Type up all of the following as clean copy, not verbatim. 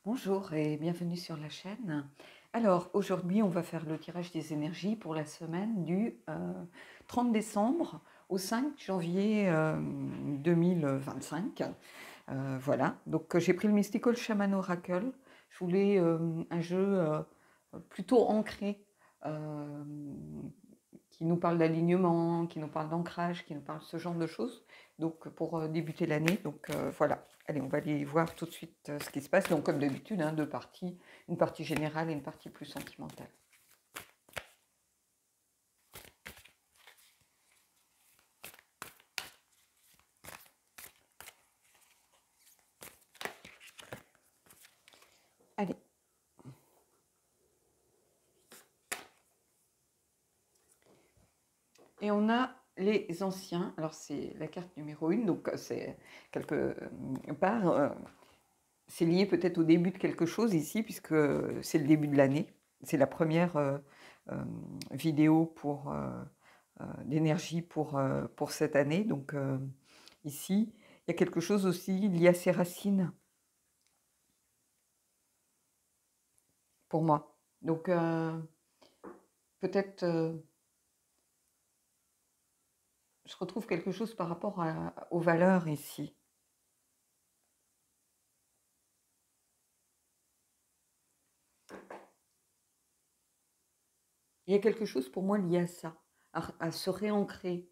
Bonjour et bienvenue sur la chaîne. Alors aujourd'hui on va faire le tirage des énergies pour la semaine du 30 décembre au 5 janvier 2025. Voilà, donc j'ai pris le Mystical Shaman Oracle. Je voulais un jeu plutôt ancré, euh, qui nous parle d'alignement, qui nous parle d'ancrage, qui nous parle de ce genre de choses. Donc pour débuter l'année, donc voilà. Allez, on va aller voir tout de suite ce qui se passe. Donc comme d'habitude, hein, deux parties, une partie générale et une partie plus sentimentale. Allez. Et on a les anciens. Alors c'est la carte numéro 1, donc c'est quelque part, c'est lié peut-être au début de quelque chose ici, puisque c'est le début de l'année. C'est la première vidéo pour d'énergie pour cette année. Donc ici, il y a quelque chose aussi lié à ses racines, pour moi. Donc peut-être je retrouve quelque chose par rapport aux valeurs ici. Il y a quelque chose pour moi lié à ça, à se réancrer,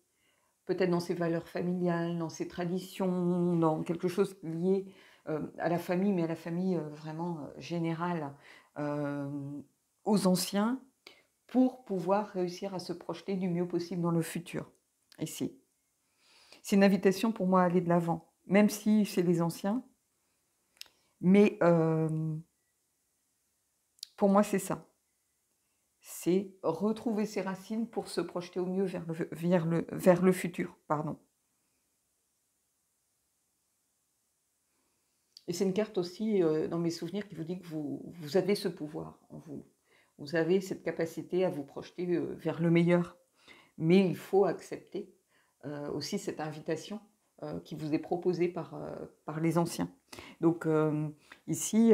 peut-être dans ses valeurs familiales, dans ses traditions, dans quelque chose lié à la famille, mais à la famille vraiment générale, aux anciens, pour pouvoir réussir à se projeter du mieux possible dans le futur, ici. C'est une invitation pour moi à aller de l'avant, même si c'est les anciens, mais pour moi c'est ça. C'est retrouver ses racines pour se projeter au mieux vers le futur. Pardon. Et c'est une carte aussi, dans mes souvenirs, qui vous dit que vous avez ce pouvoir en vous. Vous avez cette capacité à vous projeter vers le meilleur. Mais il faut accepter aussi cette invitation qui vous est proposée par les anciens. Donc ici,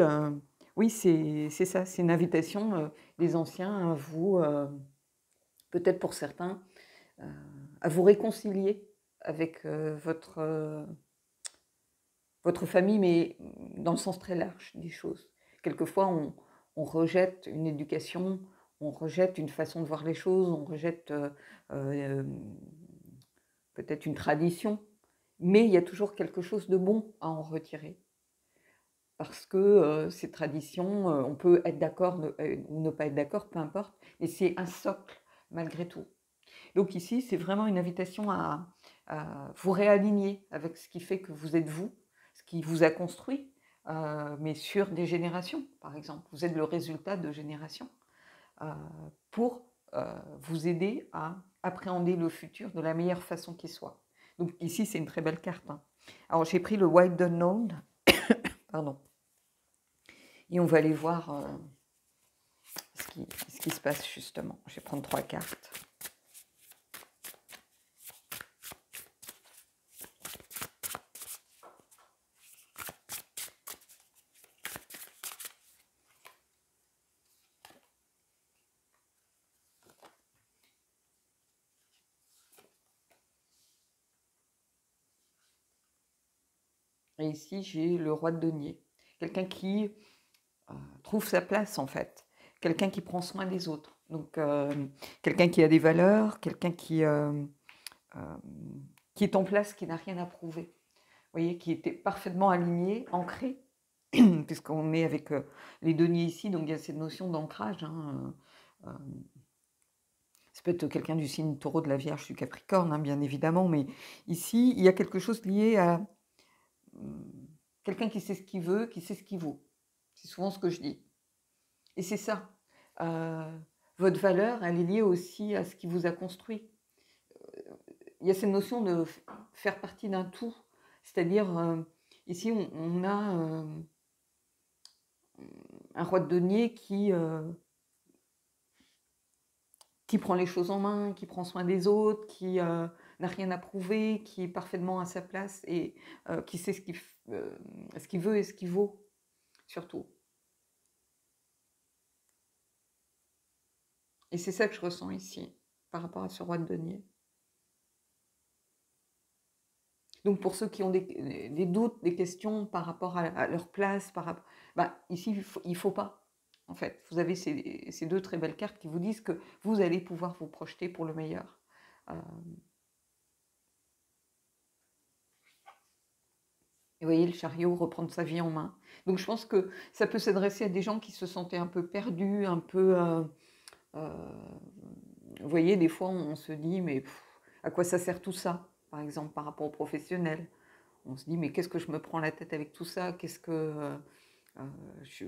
oui, c'est ça, c'est une invitation des anciens à vous, peut-être pour certains, à vous réconcilier avec votre famille, mais dans le sens très large des choses. Quelquefois, on rejette une éducation, on rejette une façon de voir les choses, on rejette euh, peut-être une tradition, mais il y a toujours quelque chose de bon à en retirer. Parce que ces traditions, on peut être d'accord ou ne pas être d'accord, peu importe, mais c'est un socle malgré tout. Donc ici, c'est vraiment une invitation à vous réaligner avec ce qui fait que vous êtes vous, ce qui vous a construit, mais sur des générations, par exemple. Vous êtes le résultat de générations pour vous aider à appréhender le futur de la meilleure façon qui soit. Donc ici, c'est une très belle carte. Hein. Alors j'ai pris le Wild Unknown, pardon, et on va aller voir ce qui se passe justement. Je vais prendre 3 cartes. Et ici, j'ai le roi de denier. Quelqu'un qui trouve sa place, en fait. Quelqu'un qui prend soin des autres. Donc, quelqu'un qui a des valeurs, quelqu'un qui est en place, qui n'a rien à prouver. Vous voyez, qui était parfaitement aligné, ancré, puisqu'on est avec les deniers ici, donc il y a cette notion d'ancrage. Hein, ça peut être quelqu'un du signe taureau, de la Vierge, du Capricorne, hein, bien évidemment, mais ici, il y a quelque chose lié à quelqu'un qui sait ce qu'il veut, qui sait ce qu'il vaut. C'est souvent ce que je dis. Et c'est ça. Votre valeur, elle est liée aussi à ce qui vous a construit. Il y a cette notion de faire partie d'un tout. C'est-à-dire, ici, on a un roi de denier qui prend les choses en main, qui prend soin des autres, qui n'a rien à prouver, qui est parfaitement à sa place et qui sait ce qu'il veut et ce qu'il vaut, surtout. Et c'est ça que je ressens ici, par rapport à ce roi de denier. Donc pour ceux qui ont des doutes, des questions par rapport à leur place, bah, ici il faut pas, en fait. Vous avez ces 2 très belles cartes qui vous disent que vous allez pouvoir vous projeter pour le meilleur. Heu, et vous voyez le chariot reprendre sa vie en main. Donc je pense que ça peut s'adresser à des gens qui se sentaient un peu perdus, un peu, heu, vous voyez, des fois on se dit: «Mais à quoi ça sert tout ça?» par exemple, par rapport aux professionnels. On se dit: «Mais qu'est-ce que je me prends la tête avec tout ça? Qu'est-ce que, je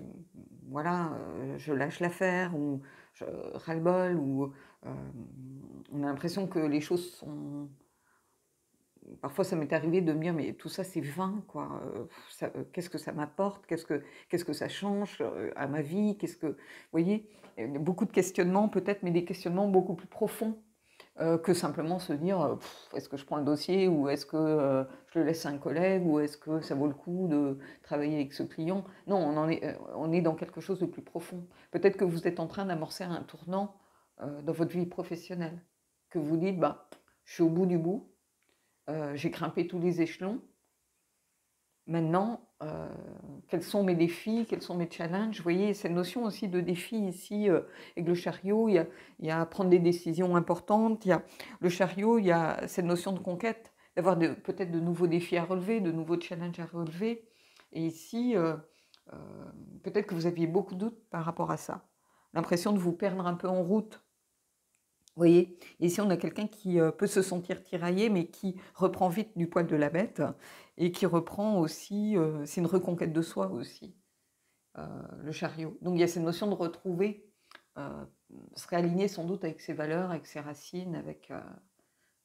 voilà, je lâche l'affaire ou je ras-le-bol» ou on a l'impression que les choses sont parfois ça m'est arrivé de me dire: «Mais tout ça c'est vain quoi, qu'est-ce que ça m'apporte? Qu'est-ce que ça change, à ma vie? Qu'est-ce que» vous voyez? Beaucoup de questionnements peut-être, mais des questionnements beaucoup plus profonds. Que simplement se dire, «Est-ce que je prends le dossier ou est-ce que, je le laisse à un collègue ou est-ce que ça vaut le coup de travailler avec ce client?» Non, on est dans quelque chose de plus profond. Peut-être que vous êtes en train d'amorcer un tournant, dans votre vie professionnelle. Que vous dites: «Bah, je suis au bout du bout, j'ai grimpé tous les échelons. Maintenant, quels sont mes défis? Quels sont mes challenges?» Vous voyez, cette notion aussi de défi ici, avec le chariot, il y a prendre des décisions importantes, il y a le chariot, il y a cette notion de conquête, d'avoir peut-être de nouveaux défis à relever, de nouveaux challenges à relever. Et ici, heu, peut-être que vous aviez beaucoup de doutes par rapport à ça. L'impression de vous perdre un peu en route. Vous voyez? Ici, on a quelqu'un qui, peut se sentir tiraillé, mais qui reprend vite du poil de la bête et qui reprend aussi, c'est une reconquête de soi aussi, le chariot. Donc il y a cette notion de retrouver, heu, se réaligner sans doute avec ses valeurs, avec ses racines, avec, vous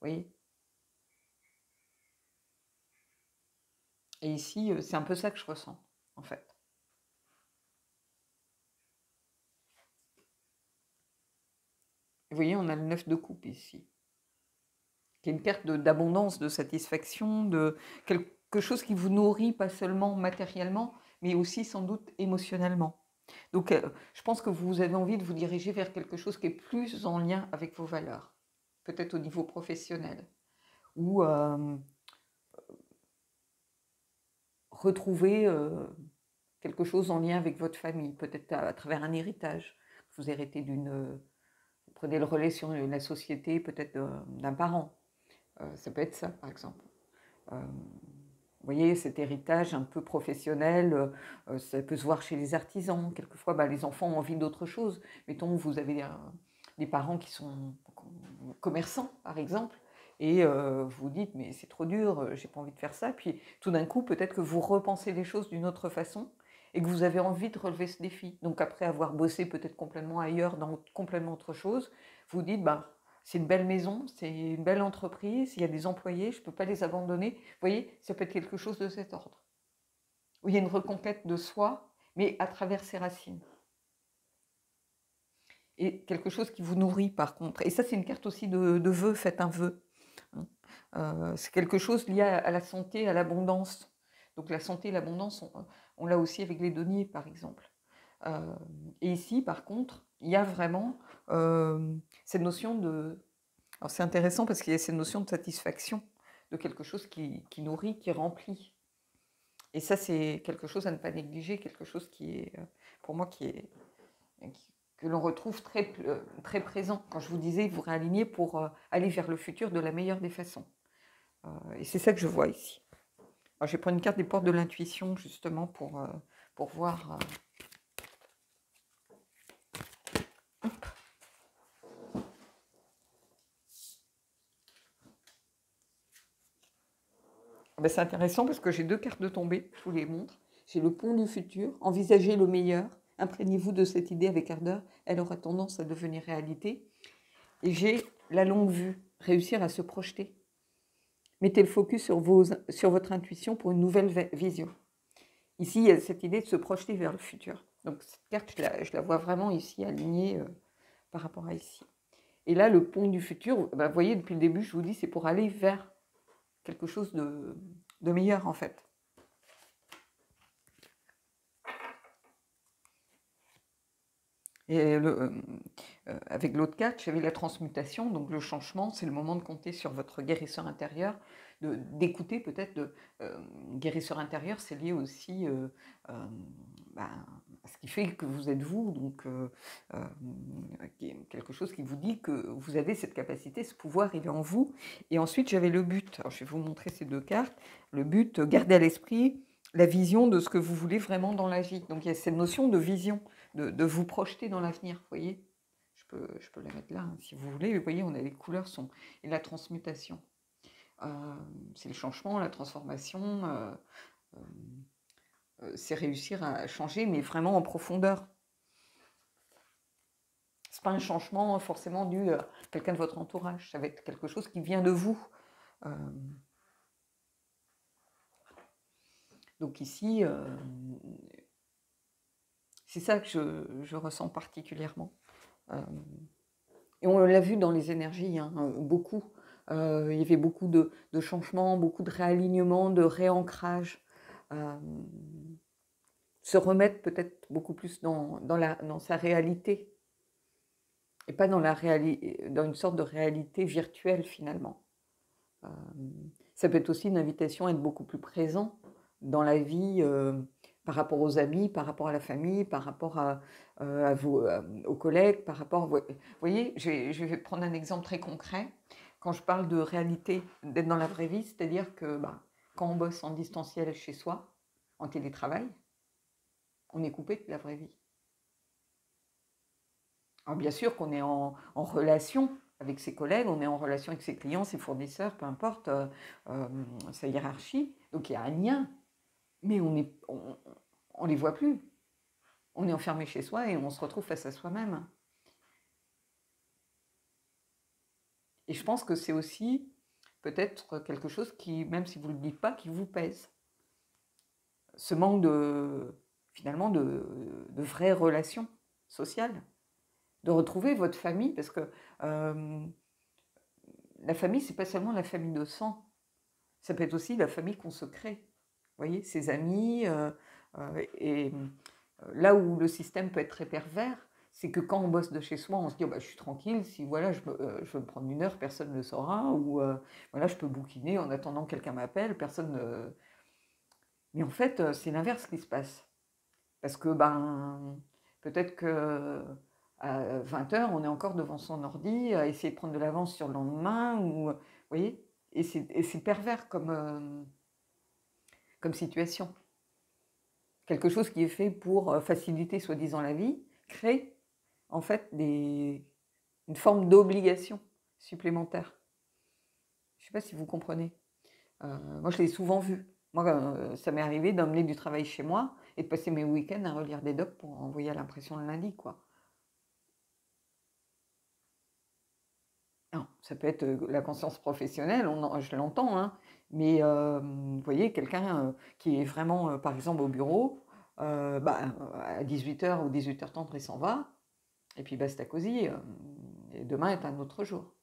voyez? Et ici, c'est un peu ça que je ressens, en fait. Vous voyez, on a le 9 de coupe ici, qui est une carte d'abondance, de satisfaction, de quelque chose qui vous nourrit pas seulement matériellement, mais aussi sans doute émotionnellement. Donc, je pense que vous avez envie de vous diriger vers quelque chose qui est plus en lien avec vos valeurs, peut-être au niveau professionnel, ou retrouver quelque chose en lien avec votre famille, peut-être à travers un héritage. Vous héritez vous prenez le relais sur la société, peut-être d'un parent. Ça peut être ça, par exemple. Euh, Vous voyez, cet héritage un peu professionnel, ça peut se voir chez les artisans. Quelquefois, bah, les enfants ont envie d'autre chose. Mettons, vous avez des parents qui sont commerçants, par exemple, et vous vous dites, mais c'est trop dur, j'ai pas envie de faire ça. Puis tout d'un coup, peut-être que vous repensez les choses d'une autre façon et que vous avez envie de relever ce défi. Donc après avoir bossé peut-être complètement ailleurs, dans complètement autre chose, vous dites, bah, c'est une belle maison, c'est une belle entreprise, il y a des employés, je ne peux pas les abandonner. Vous voyez, ça peut être quelque chose de cet ordre. Où il y a une reconquête de soi, mais à travers ses racines. Et quelque chose qui vous nourrit par contre. Et ça, c'est une carte aussi de vœu, faites un vœu. C'est quelque chose lié à la santé, à l'abondance. Donc la santé et l'abondance, on l'a aussi avec les deniers, par exemple. Euh, et ici, par contre, il y a vraiment cette notion de... Alors c'est intéressant parce qu'il y a cette notion de satisfaction, de quelque chose qui nourrit, qui remplit. Et ça, c'est quelque chose à ne pas négliger, quelque chose qui est, pour moi, que l'on retrouve très présent. Quand je vous disais, vous réalignez pour aller vers le futur de la meilleure des façons. Et c'est ça que je vois ici. Alors, je vais prendre une carte des portes de l'intuition, justement, pour voir. Ben, c'est intéressant parce que j'ai 2 cartes de tombée, je vous les montre. J'ai le pont du futur, envisagez le meilleur, imprégnez-vous de cette idée avec ardeur, elle aura tendance à devenir réalité. Et j'ai la longue vue, réussir à se projeter. Mettez le focus sur votre intuition pour une nouvelle vision. Ici, il y a cette idée de se projeter vers le futur. Donc cette carte, je la vois vraiment ici alignée par rapport à ici. Et là, le pont du futur, ben, vous voyez, depuis le début, je vous dis, c'est pour aller vers quelque chose de meilleur, en fait. Et avec l'autre carte, j'avais la transmutation, donc le changement, c'est le moment de compter sur votre guérisseur intérieur, d'écouter peut-être, guérisseur intérieur, c'est lié aussi ben, à ce qui fait que vous êtes vous, donc quelque chose qui vous dit que vous avez cette capacité, ce pouvoir, il est en vous. Et ensuite, j'avais le but, alors je vais vous montrer ces deux cartes, le but, garder à l'esprit la vision de ce que vous voulez vraiment dans la vie. Donc il y a cette notion de vision, de vous projeter dans l'avenir, vous voyez. Je peux la mettre là, hein, si vous voulez. Vous voyez, on a les couleurs sont et la transmutation. C'est le changement, la transformation. C'est réussir à changer, mais vraiment en profondeur. C'est pas un changement forcément dû à quelqu'un de votre entourage. Ça va être quelque chose qui vient de vous. Donc ici, c'est ça que je ressens particulièrement. Et on l'a vu dans les énergies, hein, beaucoup. Il y avait beaucoup de changements, beaucoup de réalignements, de réancrage. Se remettre peut-être beaucoup plus dans sa réalité. Et pas dans une sorte de réalité virtuelle finalement. Ça peut être aussi une invitation à être beaucoup plus présent dans la vie par rapport aux amis, par rapport à la famille, par rapport aux collègues, par rapport... Vous voyez, je vais prendre un exemple très concret. Quand je parle de réalité, d'être dans la vraie vie, c'est-à-dire que quand on bosse en distanciel chez soi, en télétravail, on est coupé de la vraie vie. Alors bien sûr qu'on est en relation avec ses collègues, on est en relation avec ses clients, ses fournisseurs, peu importe sa hiérarchie. Donc il y a un lien, mais on les voit plus. On est enfermé chez soi et on se retrouve face à soi-même. Et je pense que c'est aussi peut-être quelque chose qui, même si vous ne le dites pas, qui vous pèse. Ce manque finalement de vraies relations sociales. De retrouver votre famille, parce que la famille, c'est pas seulement la famille de sang, ça peut être aussi la famille qu'on se crée. Vous voyez, ses amis, et là où le système peut être très pervers, c'est que quand on bosse de chez soi, on se dit oh, je suis tranquille, si voilà, je veux me prendre une heure, personne ne le saura, ou voilà, je peux bouquiner en attendant que quelqu'un m'appelle, personne ne... Mais en fait, c'est l'inverse qui se passe. Parce que peut-être que à 20h, on est encore devant son ordi, à essayer de prendre de l'avance sur le lendemain, ou, vous voyez, et c'est pervers comme situation. Quelque chose qui est fait pour faciliter soi-disant la vie, crée en fait une forme d'obligation supplémentaire. Je ne sais pas si vous comprenez. Moi, je l'ai souvent vu. Moi, ça m'est arrivé d'emmener du travail chez moi et de passer mes week-ends à relire des docs pour envoyer à l'impression le lundi, quoi. Non, ça peut être la conscience professionnelle, je l'entends, hein, mais vous voyez, quelqu'un qui est vraiment, par exemple, au bureau, à 18h ou 18h30, il s'en va, et puis basta cosy, et demain est un autre jour.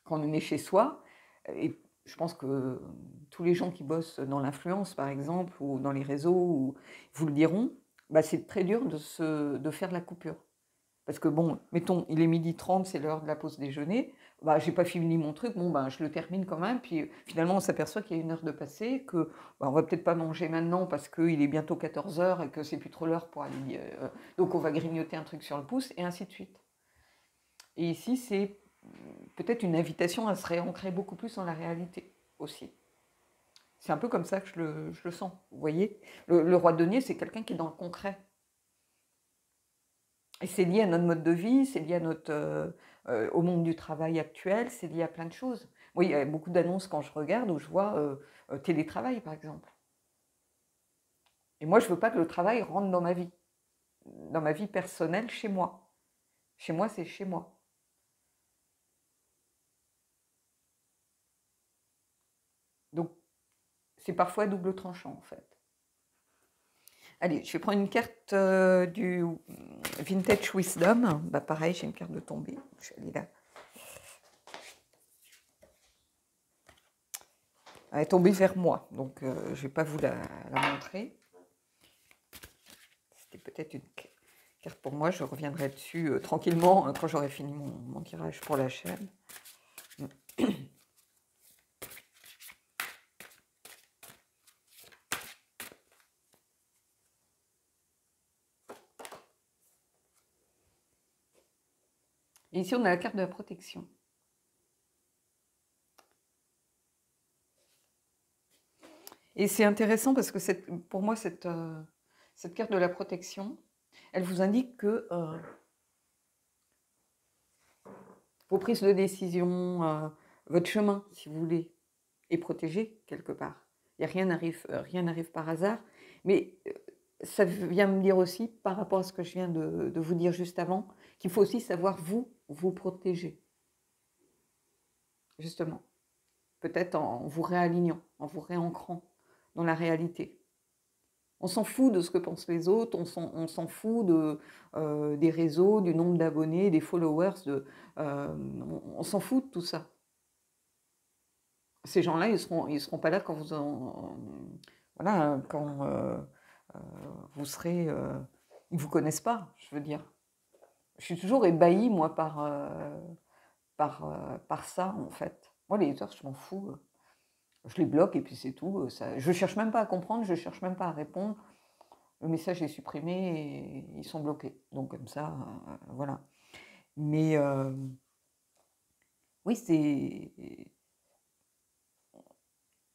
Quand on est chez soi, et je pense que tous les gens qui bossent dans l'influence, par exemple, ou dans les réseaux, vous le diront, c'est très dur de faire la coupure. Parce que bon, mettons, il est 12h30, c'est l'heure de la pause déjeuner, j'ai pas fini mon truc, je le termine quand même, puis finalement on s'aperçoit qu'il y a une heure de passé, que on va peut-être pas manger maintenant parce qu'il est bientôt 14h et que c'est plus trop l'heure pour aller... donc on va grignoter un truc sur le pouce, et ainsi de suite. Et ici, c'est peut-être une invitation à se réancrer beaucoup plus dans la réalité aussi. C'est un peu comme ça que je le sens, vous voyez. Le roi de denier, c'est quelqu'un qui est dans le concret. Et c'est lié à notre mode de vie, c'est lié à au monde du travail actuel, c'est lié à plein de choses. Oui, il y a beaucoup d'annonces quand je regarde où je vois télétravail, par exemple. Et moi, je ne veux pas que le travail rentre dans ma vie personnelle, chez moi. Chez moi, c'est chez moi. Donc, c'est parfois double tranchant, en fait. Allez, je vais prendre une carte du Vintage Wisdom. Pareil, j'ai une carte de tombée. Je vais aller là. Elle est tombée vers moi, donc je ne vais pas vous la montrer. C'était peut-être carte pour moi, je reviendrai dessus tranquillement quand j'aurai fini mon tirage pour la chaîne. Et ici, on a la carte de la protection. Et c'est intéressant parce que pour moi, cette carte de la protection, elle vous indique que vos prises de décision, votre chemin, si vous voulez, est protégé quelque part. Rien n'arrive par hasard. Mais ça vient me dire aussi, par rapport à ce que je viens de vous dire juste avant, qu'il faut aussi savoir vous protéger. Justement. Peut-être en vous réalignant, en vous réancrant dans la réalité. On s'en fout de ce que pensent les autres, on s'en fout des réseaux, du nombre d'abonnés, des followers, on s'en fout de tout ça. Ces gens-là, ils seront pas là quand vous serez... ils vous connaissent pas, je veux dire. Je suis toujours ébahie, moi, par ça, en fait. Moi, les haters, je m'en fous. Je les bloque et puis c'est tout. Je ne cherche même pas à comprendre, je ne cherche même pas à répondre. Le message est supprimé et ils sont bloqués. Donc comme ça, voilà. Mais oui,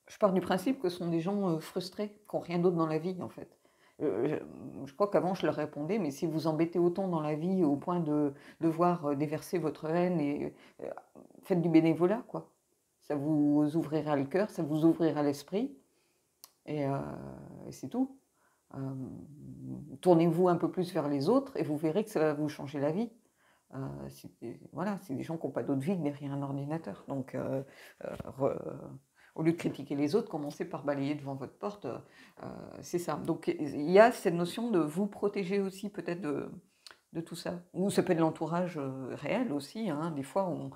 je pars du principe que ce sont des gens frustrés, qui n'ont rien d'autre dans la vie, en fait. Je crois qu'avant, je leur répondais, mais si vous embêtez autant dans la vie au point de devoir déverser votre haine, faites du bénévolat, quoi. Ça vous ouvrira le cœur, ça vous ouvrira l'esprit, et c'est tout. Tournez-vous un peu plus vers les autres et vous verrez que ça va vous changer la vie. Voilà, c'est des gens qui n'ont pas d'autre vie que derrière un ordinateur. Donc, au lieu de critiquer les autres, commencez par balayer devant votre porte. C'est ça. Donc, il y a cette notion de vous protéger aussi peut-être de tout ça. Ou ça peut être l'entourage réel aussi. Hein. Des fois, on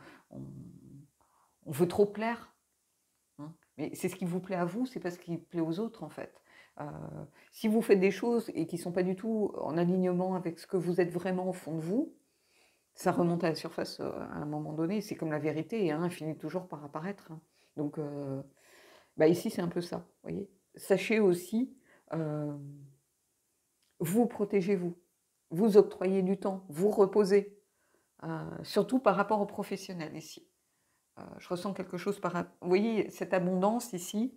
veut trop plaire. Hein. Mais c'est ce qui vous plaît à vous, c'est pas ce qui plaît aux autres en fait. Si vous faites des choses et qui ne sont pas du tout en alignement avec ce que vous êtes vraiment au fond de vous, ça remonte à la surface à un moment donné. C'est comme la vérité, hein, elle finit toujours par apparaître. Hein. Donc, ici, c'est un peu ça. Voyez. Sachez aussi, vous protégez-vous, vous octroyez du temps, vous reposez, surtout par rapport aux professionnels ici. Je ressens quelque chose Vous voyez, cette abondance ici,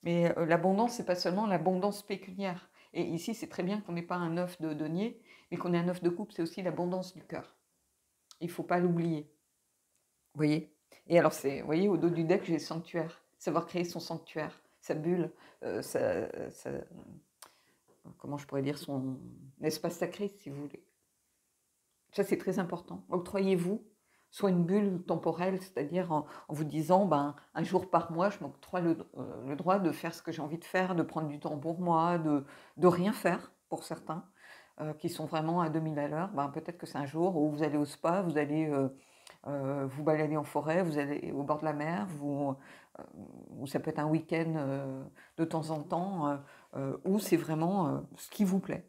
mais l'abondance, c'est pas seulement l'abondance pécuniaire. Et ici, c'est très bien qu'on n'ait pas un œuf de denier, mais qu'on ait un œuf de coupe, c'est aussi l'abondance du cœur. Il ne faut pas l'oublier. Vous voyez? Et alors, vous voyez, au dos du deck, j'ai le sanctuaire. Savoir créer son sanctuaire, sa bulle, comment je pourrais dire, son espace sacré, si vous voulez. Ça, c'est très important. Octroyez-vous soit une bulle temporelle, c'est-à-dire en vous disant, un jour par mois, je m'octroie le droit de faire ce que j'ai envie de faire, de prendre du temps pour moi, de rien faire, pour certains, qui sont vraiment à 2000 à l'heure. Peut-être que c'est un jour où vous allez au spa, vous allez vous balader en forêt, vous allez au bord de la mer, ou ça peut être un week-end de temps en temps, où c'est vraiment ce qui vous plaît.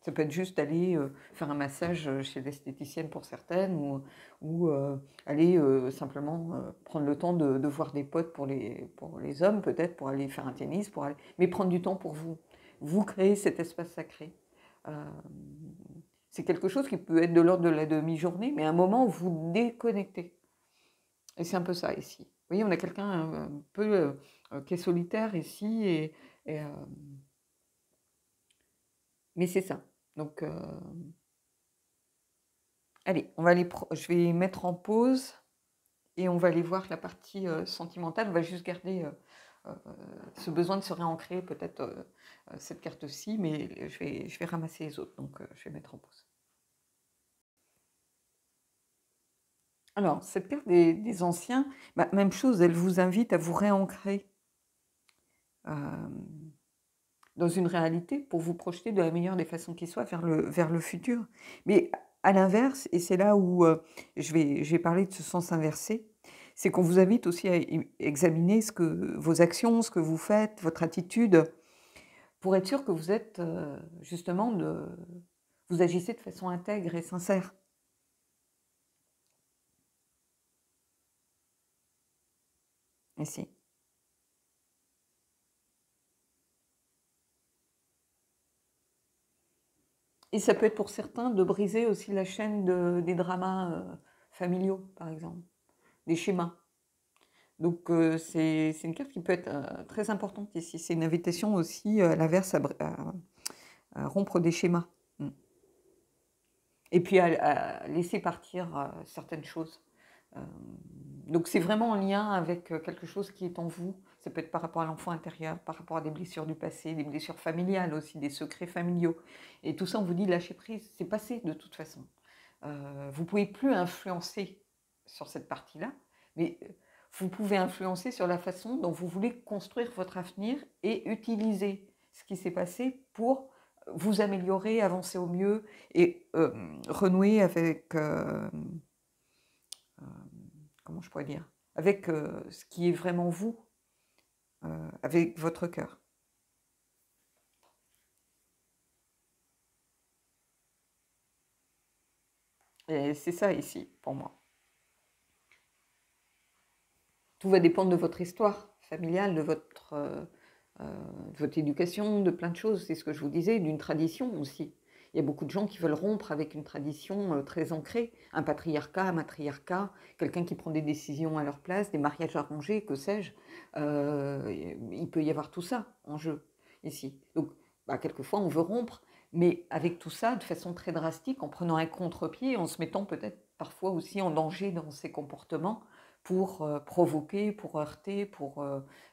Ça peut être juste aller faire un massage chez l'esthéticienne pour certaines, ou aller simplement prendre le temps de voir des potes pour les hommes, peut-être, pour aller faire un tennis, mais prendre du temps pour vous. Vous créez cet espace sacré. C'est quelque chose qui peut être de l'ordre de la demi-journée, mais à un moment où vous déconnectez. Et c'est un peu ça ici. Vous voyez, on a quelqu'un un peu qui est solitaire ici, mais c'est ça. Donc, allez, je vais mettre en pause et on va aller voir la partie sentimentale. On va juste garder ce besoin de se réancrer, peut-être cette carte-ci, mais je vais ramasser les autres, donc je vais mettre en pause. Alors, cette carte des anciens, même chose, elle vous invite à vous réancrer dans une réalité pour vous projeter de la meilleure des façons qui soit vers le futur. Mais à l'inverse, et c'est là où je vais parler de ce sens inversé, c'est qu'on vous invite aussi à examiner vos actions, ce que vous faites, votre attitude, pour être sûr que vous êtes justement vous agissez de façon intègre et sincère. Ici. Et ça peut être pour certains de briser aussi la chaîne des dramas familiaux, par exemple, des schémas. Donc c'est une carte qui peut être très importante ici. C'est une invitation aussi à l'inverse à rompre des schémas. Mm. Et puis à laisser partir certaines choses. Euh, donc c'est vraiment en lien avec quelque chose qui est en vous. Ça peut être par rapport à l'enfant intérieur, par rapport à des blessures du passé, des blessures familiales aussi, des secrets familiaux. Et tout ça, on vous dit lâcher prise, c'est passé de toute façon. Vous ne pouvez plus influencer sur cette partie-là, mais vous pouvez influencer sur la façon dont vous voulez construire votre avenir et utiliser ce qui s'est passé pour vous améliorer, avancer au mieux et renouer avec, comment je pourrais dire, avec ce qui est vraiment vous, avec votre cœur. Et c'est ça ici, pour moi. Tout va dépendre de votre histoire familiale, de votre éducation, de plein de choses. C'est ce que je vous disais, d'une tradition aussi. Il y a beaucoup de gens qui veulent rompre avec une tradition très ancrée, un patriarcat, un matriarcat, quelqu'un qui prend des décisions à leur place, des mariages arrangés, que sais-je. Il peut y avoir tout ça en jeu ici. Donc, quelquefois, on veut rompre, mais avec tout ça, de façon très drastique, en prenant un contre-pied, en se mettant peut-être parfois aussi en danger dans ses comportements pour provoquer, pour heurter, pour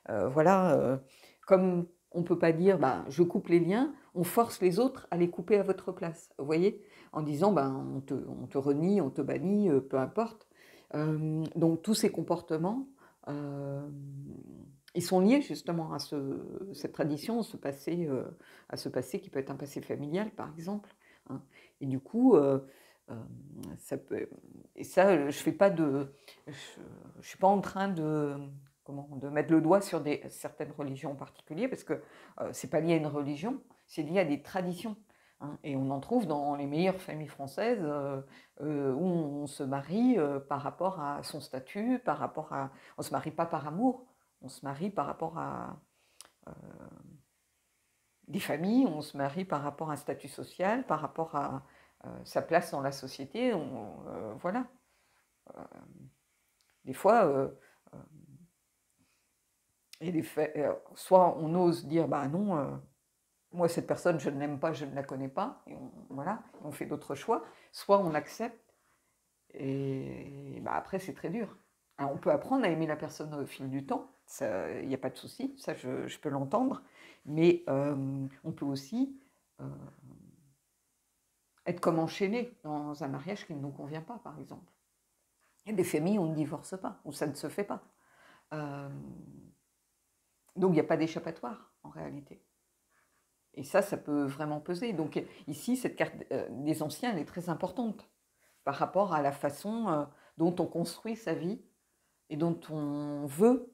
voilà, comme on ne peut pas dire je coupe les liens, on force les autres à les couper à votre place, vous voyez, en disant on te renie, on te bannit, peu importe. Donc tous ces comportements, ils sont liés justement à cette tradition, à ce passé qui peut être un passé familial par exemple. Hein. Et du coup, ça peut, et ça, je fais pas je suis pas en train de mettre le doigt sur certaines religions en particulier, parce que c'est pas lié à une religion, c'est lié à des traditions. Hein, et on en trouve dans les meilleures familles françaises où on se marie par rapport à son statut, on se marie pas par amour, on se marie par rapport à des familles, on se marie par rapport à un statut social, par rapport à sa place dans la société. Voilà. Des fois, soit on ose dire non, moi cette personne je ne l'aime pas, je ne la connais pas, et voilà, on fait d'autres choix, soit on accepte, et après c'est très dur. Alors, on peut apprendre à aimer la personne au fil du temps, il n'y a pas de souci, ça je peux l'entendre, mais on peut aussi être comme enchaîné dans un mariage qui ne nous convient pas, par exemple. Il y a des familles où on ne divorce pas, où ça ne se fait pas. Donc il n'y a pas d'échappatoire en réalité. Et ça peut vraiment peser. Donc ici, cette carte des anciens, elle est très importante par rapport à la façon dont on construit sa vie et dont on veut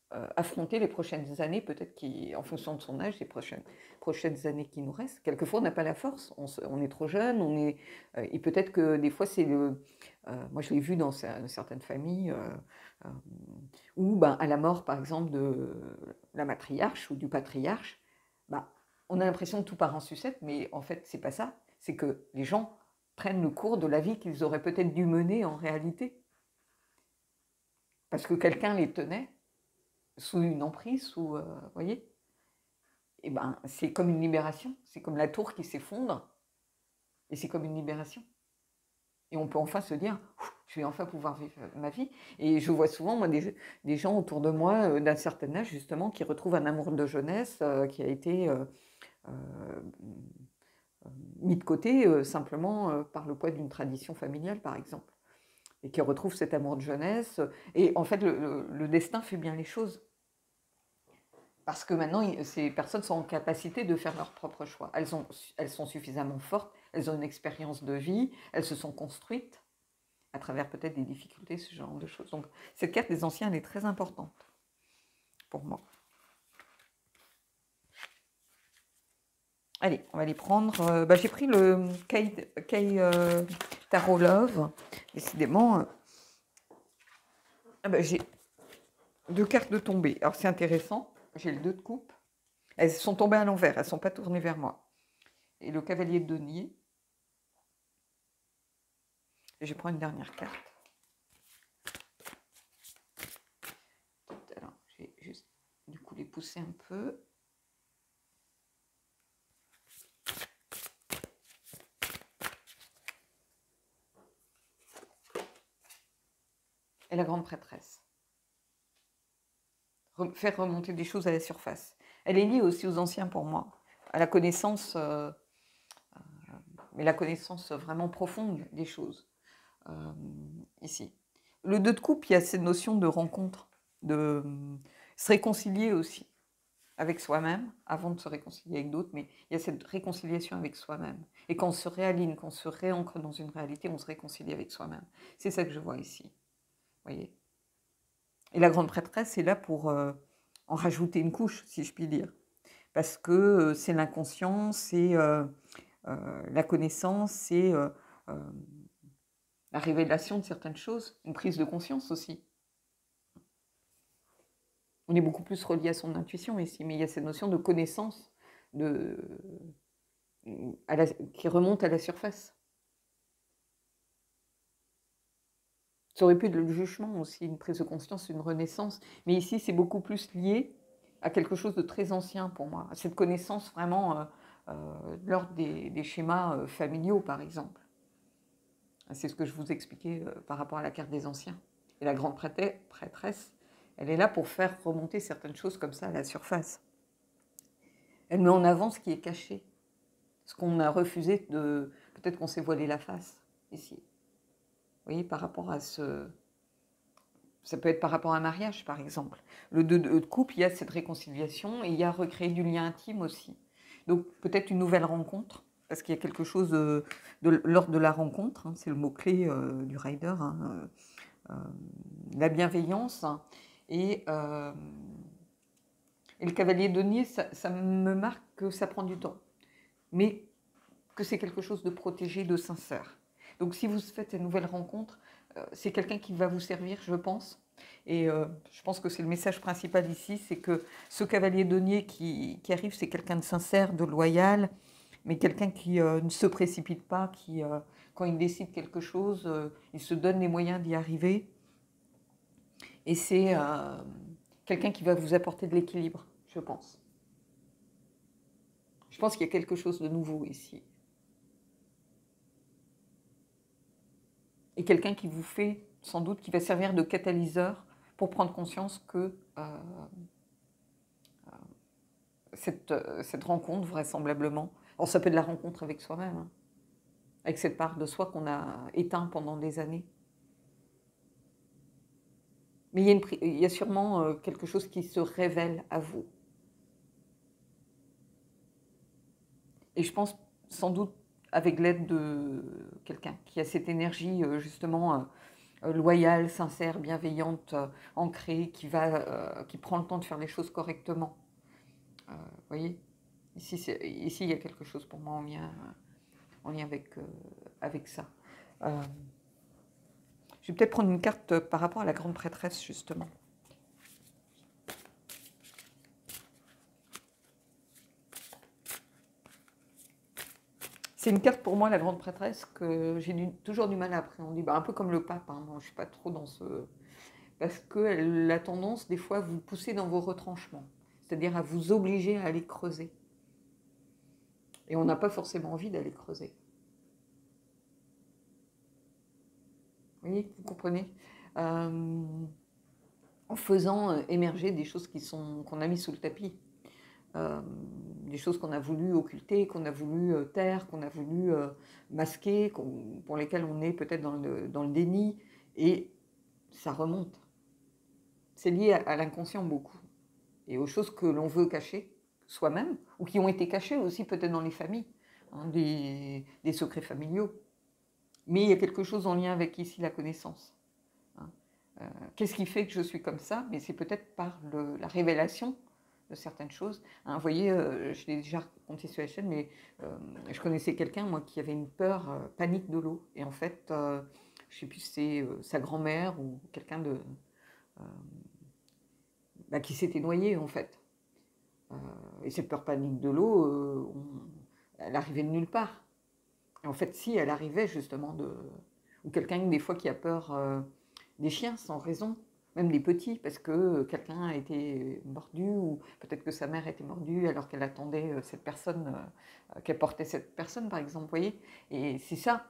affronter les prochaines années, peut-être en fonction de son âge, les prochaines années qui nous restent. Quelquefois, on n'a pas la force, on est trop jeune, et peut-être que des fois, moi, je l'ai vu dans certaines familles où, à la mort, par exemple, de la matriarche ou du patriarche, on a l'impression que tout part en sucette, mais en fait, c'est pas ça. C'est que les gens prennent le cours de la vie qu'ils auraient peut-être dû mener en réalité. Parce que quelqu'un les tenait sous une emprise, vous voyez. Et c'est comme une libération. C'est comme la tour qui s'effondre, et c'est comme une libération. Et on peut enfin se dire, je vais enfin pouvoir vivre ma vie. Et je vois souvent, moi, des gens autour de moi, d'un certain âge, justement, qui retrouvent un amour de jeunesse qui a été mis de côté simplement par le poids d'une tradition familiale, par exemple. Et qui retrouvent cet amour de jeunesse. Et en fait, le destin fait bien les choses. Parce que maintenant, ces personnes sont en capacité de faire leurs propres choix. Elles sont suffisamment fortes, elles ont une expérience de vie, elles se sont construites à travers peut-être des difficultés, ce genre de choses. Donc, cette carte des anciens, elle est très importante pour moi. Allez, on va les prendre. J'ai pris le Kay Tarot Love. Décidément, j'ai 2 cartes de tombée. Alors, c'est intéressant. J'ai le 2 de coupe. Elles sont tombées à l'envers. Elles ne sont pas tournées vers moi. Et le cavalier de denier. Et je prends une dernière carte. Alors, je vais juste, du coup, les pousser un peu. Et la grande prêtresse. Faire remonter des choses à la surface. Elle est liée aussi aux anciens pour moi, à la connaissance, mais la connaissance vraiment profonde des choses, ici. Le 2 de coupe, il y a cette notion de rencontre, de se réconcilier aussi avec soi-même, avant de se réconcilier avec d'autres, mais il y a cette réconciliation avec soi-même. Et quand on se réaligne, quand on se réancre dans une réalité, on se réconcilie avec soi-même. C'est ça que je vois ici, voyez. Et la grande prêtresse est là pour en rajouter une couche, si je puis dire. Parce que c'est l'inconscient, c'est la connaissance, c'est la révélation de certaines choses, une prise de conscience aussi. On est beaucoup plus relié à son intuition ici, mais il y a cette notion de connaissance qui remonte à la surface. Ça aurait pu être le jugement aussi, une prise de conscience, une renaissance. Mais ici, c'est beaucoup plus lié à quelque chose de très ancien pour moi, à cette connaissance vraiment de l'ordre des schémas familiaux, par exemple. C'est ce que je vous expliquais par rapport à la carte des anciens. Et la grande prêtresse, elle est là pour faire remonter certaines choses comme ça à la surface. Elle met en avant ce qui est caché, ce qu'on a refusé de... Peut-être qu'on s'est voilé la face, ici. Vous voyez, par rapport à ce... Ça peut être par rapport à un mariage, par exemple. Le 2 de coupe, il y a cette réconciliation et il y a recréer du lien intime aussi. Donc peut-être une nouvelle rencontre, parce qu'il y a quelque chose de l'ordre de la rencontre, hein, c'est le mot-clé du rider, hein, la bienveillance. Et le cavalier de denier, ça me marque que ça prend du temps, mais que c'est quelque chose de protégé, de sincère. Donc si vous faites une nouvelle rencontre, c'est quelqu'un qui va vous servir, je pense. Et je pense que c'est le message principal ici, c'est que ce cavalier denier qui arrive, c'est quelqu'un de sincère, de loyal, mais quelqu'un qui ne se précipite pas, qui, quand il décide quelque chose, il se donne les moyens d'y arriver. Et c'est quelqu'un qui va vous apporter de l'équilibre, je pense. Je pense qu'il y a quelque chose de nouveau ici. Et quelqu'un qui vous fait, sans doute, qui va servir de catalyseur pour prendre conscience que cette rencontre, vraisemblablement, alors ça peut être la rencontre avec soi-même, hein, avec cette part de soi qu'on a éteint pendant des années. Mais il y a sûrement quelque chose qui se révèle à vous. Et je pense sans doute avec l'aide de quelqu'un qui a cette énergie justement loyale, sincère, bienveillante, ancrée, qui prend le temps de faire les choses correctement. Vous voyez, ici, il y a quelque chose pour moi en lien avec ça. Je vais peut-être prendre une carte par rapport à la grande prêtresse, justement. C'est une carte pour moi, la grande prêtresse, que j'ai toujours du mal à appréhender. Un peu comme le pape, hein. Moi, je ne suis pas trop dans ce... Parce qu'elle a tendance, des fois, à vous pousser dans vos retranchements. C'est-à-dire à vous obliger à aller creuser. Et on n'a pas forcément envie d'aller creuser. Vous voyez, vous comprenez en faisant émerger des choses qu'on a mis sous le tapis. Des choses qu'on a voulu occulter, qu'on a voulu taire, qu'on a voulu masquer, pour lesquelles on est peut-être dans le déni, et ça remonte. C'est lié à l'inconscient beaucoup, et aux choses que l'on veut cacher soi-même, ou qui ont été cachées aussi peut-être dans les familles, hein, des secrets familiaux. Mais il y a quelque chose en lien avec ici la connaissance. Hein. Qu'est-ce qui fait que je suis comme ça? Mais c'est peut-être par la révélation de certaines choses. Hein, vous voyez, je l'ai déjà raconté sur la chaîne, mais je connaissais quelqu'un, moi, qui avait une peur panique de l'eau. Et en fait, je ne sais plus si c'est sa grand-mère ou quelqu'un de qui s'était noyé, en fait. Et cette peur panique de l'eau, elle arrivait de nulle part. Et en fait, si, elle arrivait justement de... Ou quelqu'un, des fois, qui a peur des chiens sans raison, même des petits, parce que quelqu'un a été mordu, ou peut-être que sa mère était mordue alors qu'elle attendait cette personne, qu'elle portait cette personne, par exemple, vous voyez. Et c'est ça,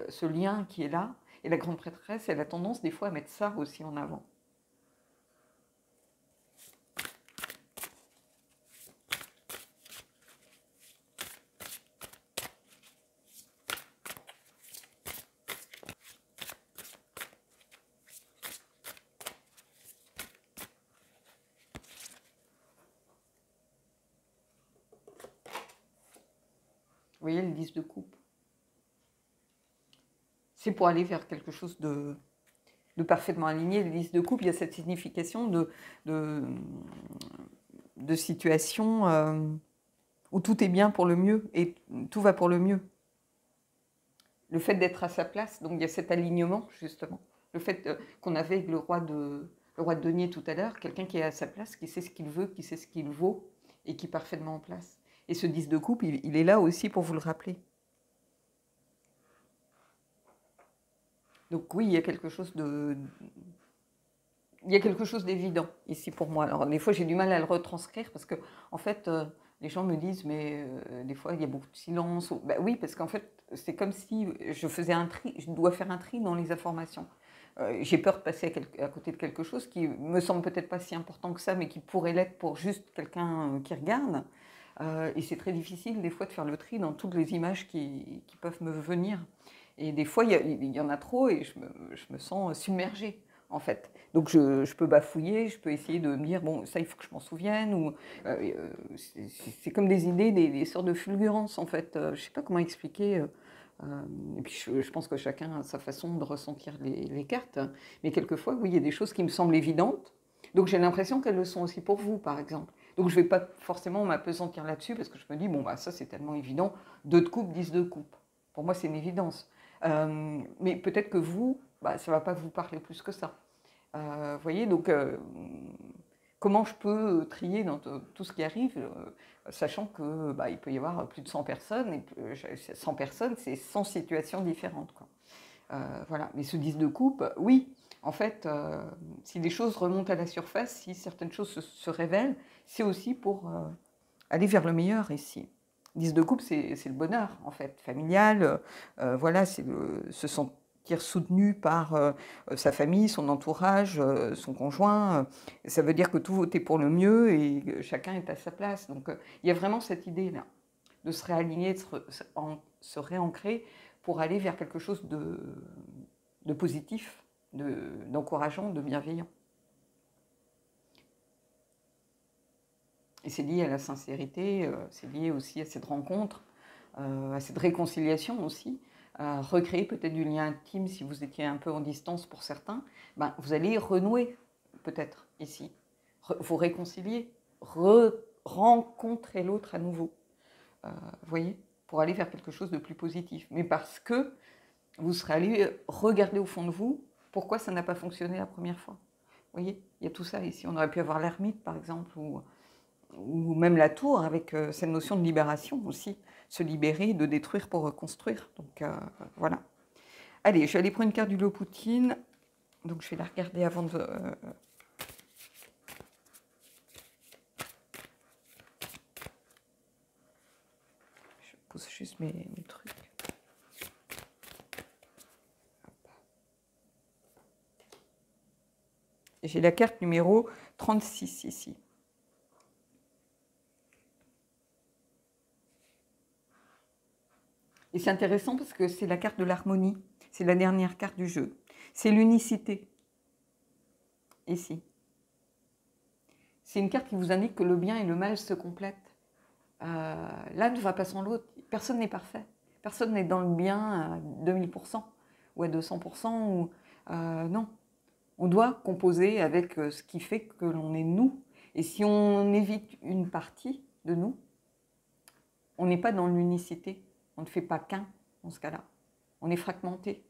ce lien qui est là. Et la grande prêtresse, elle a tendance, des fois, à mettre ça aussi en avant. Vous voyez, le 10 de coupe. C'est pour aller vers quelque chose de parfaitement aligné. Le 10 de coupe, il y a cette signification de situation où tout est bien pour le mieux et tout va pour le mieux. Le fait d'être à sa place, donc il y a cet alignement, justement. Le fait qu'on avait avec le roi de denier tout à l'heure, quelqu'un qui est à sa place, qui sait ce qu'il veut, qui sait ce qu'il vaut et qui est parfaitement en place. Et ce 10 de coupe, il est là aussi pour vous le rappeler. Donc oui, il y a quelque chose d'évident ici pour moi. Alors des fois, j'ai du mal à le retranscrire parce que, en fait, les gens me disent, mais des fois, il y a beaucoup de silence. Ben oui, parce qu'en fait, c'est comme si je faisais un tri, je dois faire un tri dans les informations. J'ai peur de passer à côté de quelque chose qui me semble peut-être pas si important que ça, mais qui pourrait l'être pour juste quelqu'un qui regarde. Et c'est très difficile des fois de faire le tri dans toutes les images qui peuvent me venir. Et des fois, il y en a trop et je me sens submergée, en fait. Donc je peux bafouiller, je peux essayer de me dire, bon, ça, il faut que je m'en souvienne. Ou c'est comme des idées, des sortes de fulgurances, en fait. Je ne sais pas comment expliquer. Et puis je pense que chacun a sa façon de ressentir les cartes. Mais quelquefois, oui, il y a des choses qui me semblent évidentes. Donc j'ai l'impression qu'elles le sont aussi pour vous, par exemple. Donc je ne vais pas forcément m'appesantir là-dessus parce que je me dis, bon, bah, ça c'est tellement évident. 2 de coupe, 10 de coupe. Pour moi, c'est une évidence. Mais peut-être que vous, bah, ça ne va pas vous parler plus que ça. Vous voyez, donc comment je peux trier dans tout ce qui arrive, sachant que bah, il peut y avoir plus de 100 personnes, et 100 personnes, c'est 100 situations différentes, quoi. Voilà. Mais ce 10 de coupe, oui, en fait, si les choses remontent à la surface, si certaines choses se révèlent, c'est aussi pour aller vers le meilleur ici. 10 de coupe, c'est le bonheur, en fait, familial. Voilà, c'est se sentir soutenu par sa famille, son entourage, son conjoint. Ça veut dire que tout est pour le mieux et que chacun est à sa place. Donc, il y a vraiment cette idée-là, de se réaligner, de se réancrer pour aller vers quelque chose de positif, d'encourageant, de bienveillant. Et c'est lié à la sincérité, c'est lié aussi à cette rencontre, à cette réconciliation aussi, à recréer peut-être du lien intime si vous étiez un peu en distance pour certains. Ben, vous allez renouer peut-être ici, vous réconcilier, rencontrer l'autre à nouveau, vous voyez, pour aller vers quelque chose de plus positif. Mais parce que vous serez allé regarder au fond de vous pourquoi ça n'a pas fonctionné la première fois. Vous voyez, il y a tout ça ici. On aurait pu avoir l'ermite, par exemple, ou même la tour, avec cette notion de libération aussi. Se libérer, de détruire pour reconstruire. Donc voilà. Allez, je vais aller prendre une carte du Loputin. Donc je vais la regarder avant de... Je pose juste mes trucs. J'ai la carte numéro 36 ici. Et c'est intéressant parce que c'est la carte de l'harmonie. C'est la dernière carte du jeu. C'est l'unicité. Ici. C'est une carte qui vous indique que le bien et le mal se complètent. L'un ne va pas sans l'autre. Personne n'est parfait. Personne n'est dans le bien à 2000% ou à 200%. Non. On doit composer avec ce qui fait que l'on est nous. Et si on évite une partie de nous, on n'est pas dans l'unicité. On ne fait pas qu'un dans ce cas-là. On est fragmenté.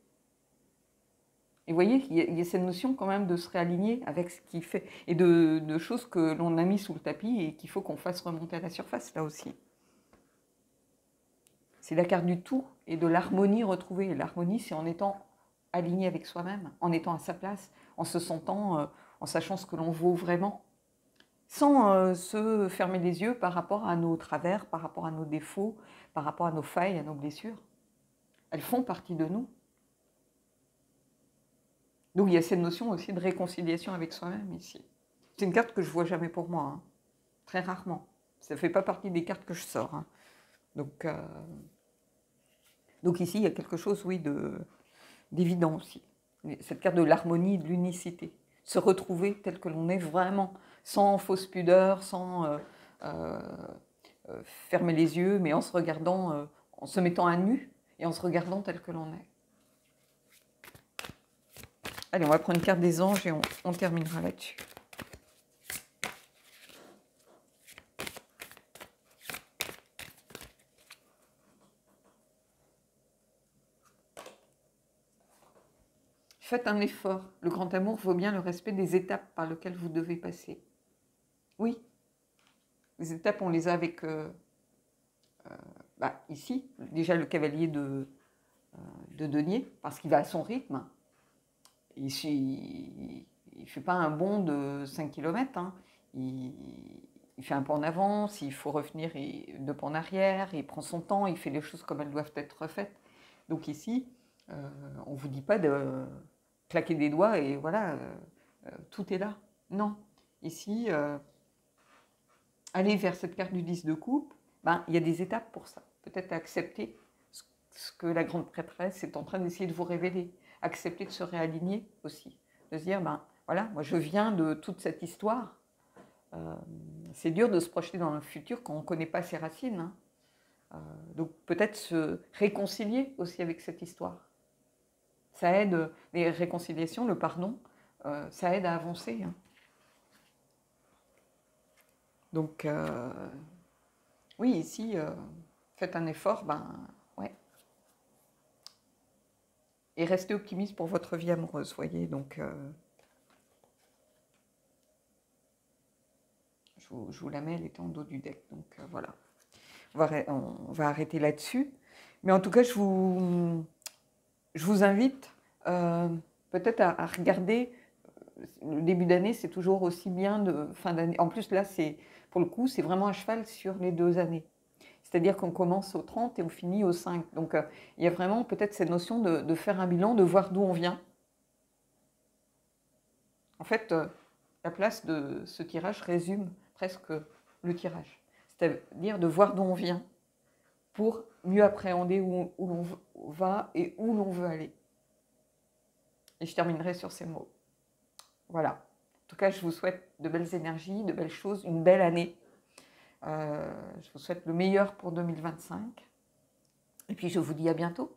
Et vous voyez, il y a cette notion quand même de se réaligner avec ce qui fait, et de choses que l'on a mis sous le tapis et qu'il faut qu'on fasse remonter à la surface, là aussi. C'est la carte du tout et de l'harmonie retrouvée. Et l'harmonie, c'est en étant aligné avec soi-même, en étant à sa place, en se sentant, en sachant ce que l'on vaut vraiment, sans se fermer les yeux par rapport à nos travers, par rapport à nos défauts, par rapport à nos failles, à nos blessures. Elles font partie de nous. Donc il y a cette notion aussi de réconciliation avec soi-même ici. C'est une carte que je ne vois jamais pour moi, hein. Très rarement. Ça ne fait pas partie des cartes que je sors, hein. Donc ici, il y a quelque chose, oui, d'évident aussi. Cette carte de l'harmonie, de l'unicité. Se retrouver tel que l'on est vraiment, sans fausse pudeur, sans fermer les yeux, mais en se regardant, en se mettant à nu et en se regardant tel que l'on est. Allez, on va prendre une carte des anges et on terminera là-dessus. Faites un effort. Le grand amour vaut bien le respect des étapes par lesquelles vous devez passer. Oui, les étapes, on les a avec, ici, déjà le cavalier de denier, parce qu'il va à son rythme. Il ne fait pas un bond de 5 km, hein. Il fait un pas en avant, s'il faut revenir, deux pas en arrière, il prend son temps, il fait les choses comme elles doivent être refaites. Donc ici, on ne vous dit pas de claquer des doigts et voilà, tout est là. Non, ici, aller vers cette carte du 10 de coupe, il y a des étapes pour ça. Peut-être accepter ce que la grande prêtresse est en train d'essayer de vous révéler. Accepter de se réaligner aussi. De se dire, voilà, moi je viens de toute cette histoire. C'est dur de se projeter dans le futur quand on ne connaît pas ses racines, hein. Donc peut-être se réconcilier aussi avec cette histoire. Ça aide, les réconciliations, le pardon, ça aide à avancer, hein. Donc, oui, ici, faites un effort, ouais. Et restez optimiste pour votre vie amoureuse, voyez. Donc, je vous la mets, elle est en dos du deck. Donc, voilà. On va arrêter là-dessus. Mais en tout cas, je vous invite peut-être à regarder. Le début d'année, c'est toujours aussi bien de fin d'année. En plus, là, pour le coup, c'est vraiment à cheval sur les 2 années. C'est-à-dire qu'on commence au 30 et on finit au 5. Donc, il y a vraiment peut-être cette notion de faire un bilan, de voir d'où on vient. En fait, la place de ce tirage résume presque le tirage. C'est-à-dire de voir d'où on vient pour mieux appréhender où l'on va et où l'on veut aller. Et je terminerai sur ces mots. Voilà. En tout cas, je vous souhaite de belles énergies, de belles choses, une belle année. Je vous souhaite le meilleur pour 2025. Et puis, je vous dis à bientôt.